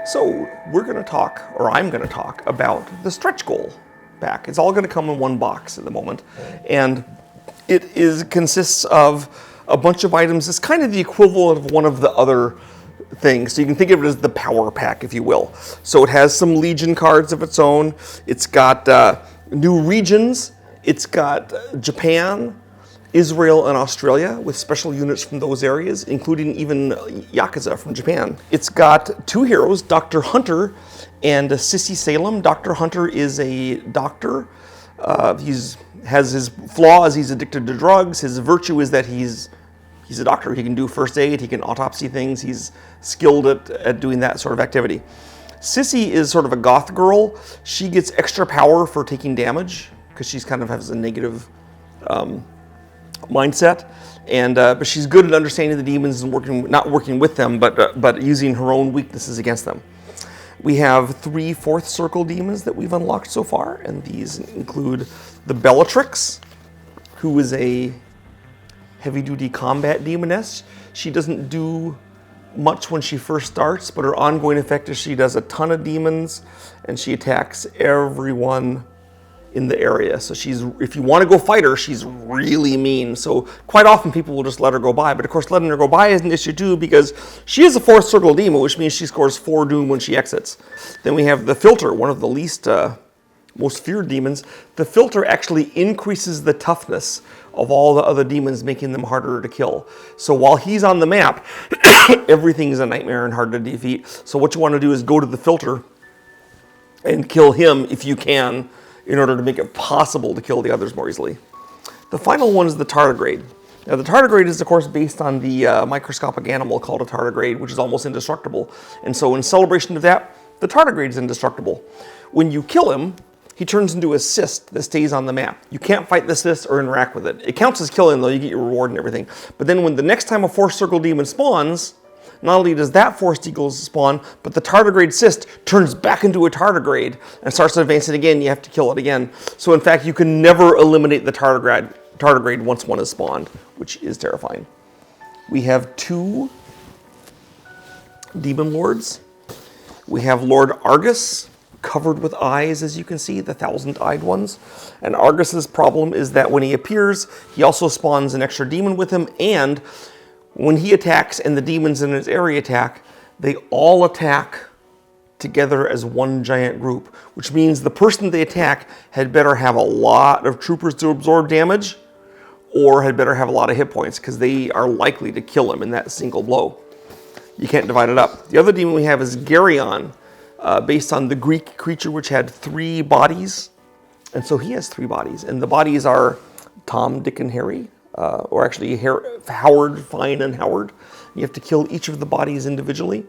So we're going to talk, or I'm going to talk, about the stretch goal pack. It's all going to come in one box at the moment, and it consists of a bunch of items. It's kind of the equivalent of one of the other things. So you can think of it as the power pack, if you will. So it has some Legion cards of its own. It's got new regions. It's got Japan, Israel, and Australia with special units from those areas, including even Yakuza from Japan. It's got two heroes, Dr. Hunter and Sissy Salem. Dr. Hunter is a doctor. He has his flaw is he's addicted to drugs. His virtue is that he's a doctor. He can do first aid, he can autopsy things, he's skilled at doing that sort of activity. Sissy is sort of a goth girl. She gets extra power for taking damage because she's kind of has a negative mindset, and but she's good at understanding the demons and not working with them, but using her own weaknesses against them. We have 3 fourth circle demons that we've unlocked so far, and these include the Bellatrix, who is a heavy-duty combat demoness. She doesn't do much when she first starts, but her ongoing effect is she does a ton of demons, and she attacks everyone in the area. So if you want to go fight her, she's really mean. So quite often people will just let her go by, but of course letting her go by is an issue too, because she is a fourth circle demon, which means she scores 4 doom when she exits. Then we have the Filter, one of the least most feared demons. The Filter actually increases the toughness of all the other demons, making them harder to kill. So while he's on the map, everything is a nightmare and hard to defeat. So what you want to do is go to the Filter and kill him if you can, in order to make it possible to kill the others more easily. The final one is the tardigrade. Now the tardigrade is of course based on the microscopic animal called a tardigrade, which is almost indestructible. And so in celebration of that, the tardigrade is indestructible. When you kill him, he turns into a cyst that stays on the map. You can't fight the cyst or interact with it. It counts as killing though, you get your reward and everything. But then when the next time a fourth circle demon spawns, not only does that forced eagle spawn, but the tardigrade cyst turns back into a tardigrade and starts advancing again. You have to kill it again. So in fact, you can never eliminate the tardigrade once one is spawned, which is terrifying. We have 2 demon lords. We have Lord Argus, covered with eyes, as you can see, the 1,000-eyed ones. And Argus's problem is that when he appears, he also spawns an extra demon with him, and when he attacks and the demons in his area attack, they all attack together as one giant group, which means the person they attack had better have a lot of troopers to absorb damage, or had better have a lot of hit points, because they are likely to kill him in that single blow. You can't divide it up. The other demon we have is Geryon, based on the Greek creature which had 3 bodies, and so he has 3 bodies, and the bodies are Tom, Dick, and Harry. Or actually Howard, Fine, and Howard. You have to kill each of the bodies individually.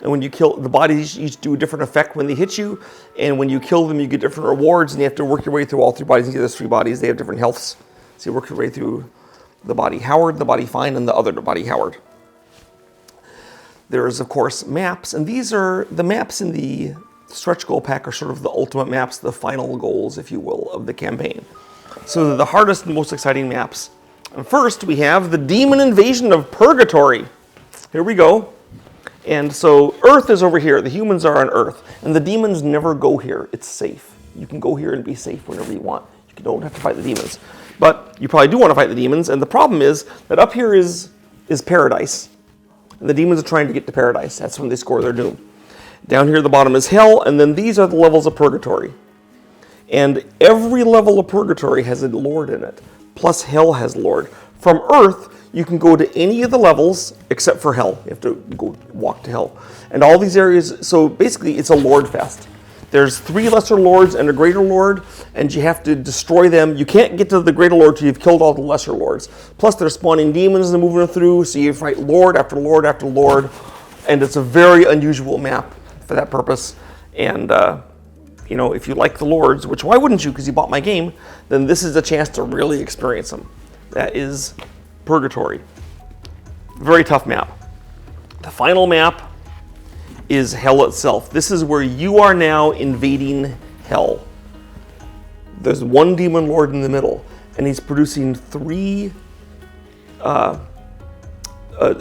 And when you kill the bodies, each do a different effect when they hit you. And when you kill them, you get different rewards, and you have to work your way through all 3 bodies. You get those 3 bodies, they have different healths. So you work your way through the body Howard, the body Fine, and the other body Howard. There's, of course, maps. And these are, the maps in the stretch goal pack are sort of the ultimate maps, the final goals, if you will, of the campaign. So they're the hardest and most exciting maps. And first, we have the demon invasion of Purgatory. Here we go. And so Earth is over here. The humans are on Earth. And the demons never go here. It's safe. You can go here and be safe whenever you want. You don't have to fight the demons. But you probably do want to fight the demons. And the problem is that up here is paradise. And the demons are trying to get to paradise. That's when they score their doom. Down here at the bottom is hell. And then these are the levels of Purgatory. And every level of Purgatory has a lord in it. Plus hell has lord. From Earth, you can go to any of the levels except for hell. You have to go walk to hell. And all these areas, so basically it's a lord fest. There's 3 lesser lords and a greater lord, and you have to destroy them. You can't get to the greater lord till you've killed all the lesser lords. Plus they're spawning demons and moving through, so you fight lord after lord after lord. And it's a very unusual map for that purpose. And you know, if you like the lords, which why wouldn't you, because you bought my game, then this is a chance to really experience them. That is Purgatory. Very tough map. The final map is hell itself. This is where you are now invading hell. There's 1 demon lord in the middle, and he's producing 3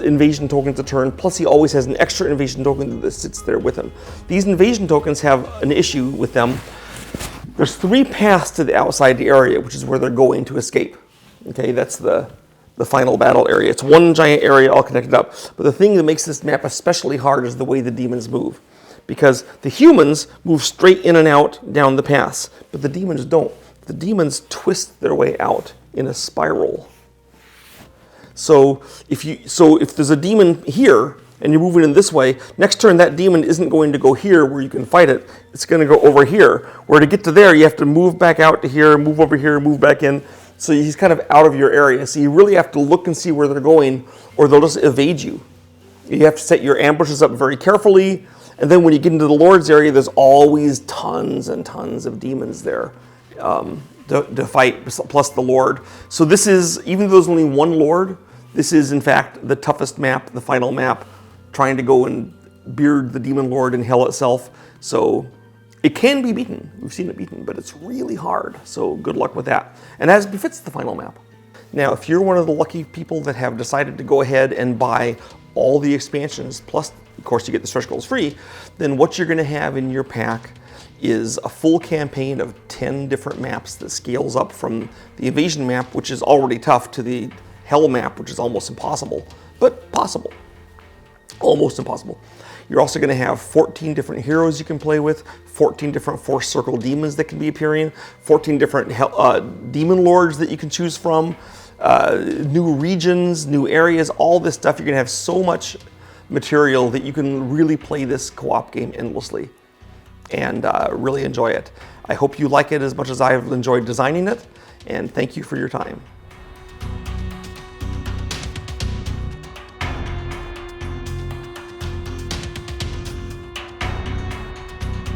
invasion tokens a turn, plus he always has an extra invasion token that sits there with him. These invasion tokens have an issue with them. There's 3 paths to the outside area, which is where they're going to escape. Okay, that's the final battle area. It's one giant area all connected up. But the thing that makes this map especially hard is the way the demons move. Because the humans move straight in and out down the paths, but the demons don't. The demons twist their way out in a spiral. So if there's a demon here and you're moving in this way, next turn that demon isn't going to go here where you can fight it. It's going to go over here. Where to get to there, you have to move back out to here, move over here, move back in. So he's kind of out of your area. So you really have to look and see where they're going, or they'll just evade you. You have to set your ambushes up very carefully. And then when you get into the Lord's area, there's always tons and tons of demons there to fight, plus the Lord. So this is, even though there's only one Lord, this is in fact the toughest map, the final map, trying to go and beard the Demon Lord in hell itself. So it can be beaten. We've seen it beaten, but it's really hard. So good luck with that. And as befits the final map. Now, if you're one of the lucky people that have decided to go ahead and buy all the expansions, plus of course you get the stretch goals free, then what you're going to have in your pack is a full campaign of 10 different maps that scales up from the invasion map, which is already tough, to the hell map, which is almost impossible, but possible. Almost impossible. You're also going to have 14 different heroes you can play with, 14 different force circle demons that can be appearing, 14 different demon lords that you can choose from, new regions, new areas, all this stuff. You're going to have so much material that you can really play this co-op game endlessly and really enjoy it. I hope you like it as much as I've enjoyed designing it, and thank you for your time.